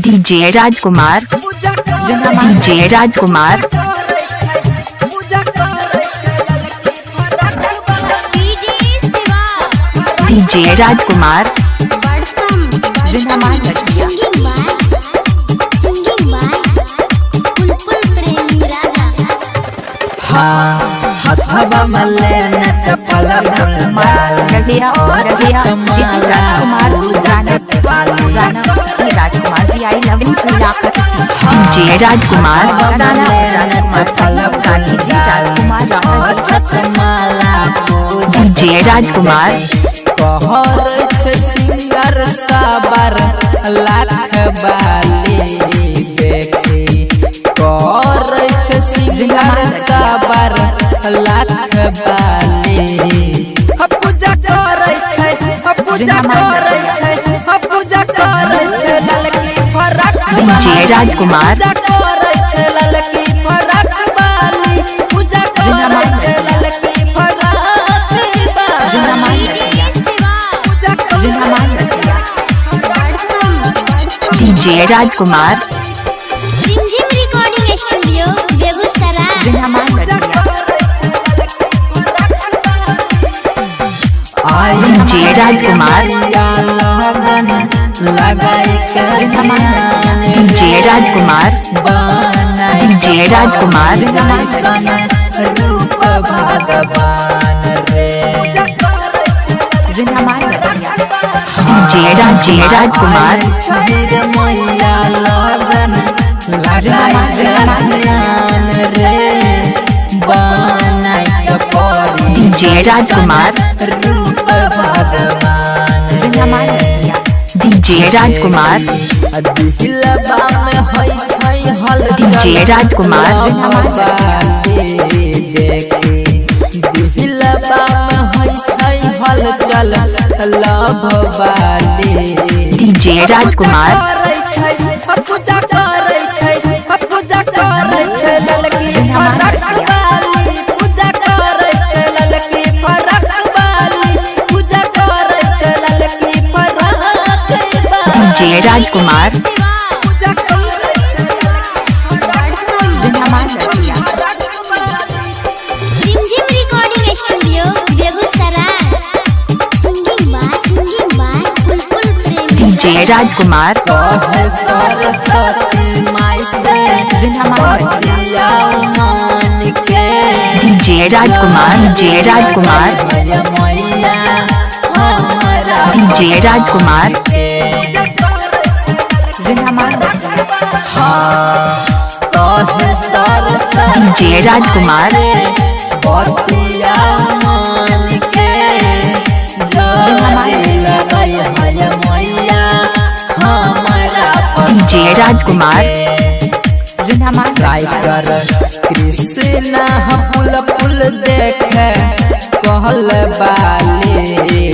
DJ राजकुमार, DJ राजकुमार, DJ राजकुमार, हवा मल्ले न चपल Rajkumar ji I love in DJ Rajkumar, DJ Rajkumar, singer साबर लाख बाली देखी सिंगर साबर लाख बाली पूजा करे छै पूजा करे छै पूजा करे छै ललकी फरक डीजे राजकुमार, करे छै ललकी फरक बाली पूजा करे छै ललकी फरक डीजे राजकुमार, रिकॉर्डिंग स्टूडियो बेगूसराय। डीजे राजकुमार, डीजे राजकुमार, डीजे राजकुमार, रूप भगवान रे डीजे राजकुमार, मैया लगन डीजे राजकुमार, रूप भगवान डीजे राजकुमार, डीजे राजकुमार, चल लभ बाली डीजे राजकुमार, पूजा करे छै पूजा करे छै ललकी फरक बाली पूजा करे छै ललकी फरक बाली पूजा करे छै ललकी फरक डीजे राजकुमार, रिकॉर्डिंग स्टूडियो बेगूसराय। डीजे राजकुमार, सरस्वती माई से मान के डीजे राजकुमार, डीजे राजकुमार, डीजे राजकुमार, डीजे राजकुमार, डीजे राजकुमार, राइटर कृष्णा पुल पुल देख कहल बाली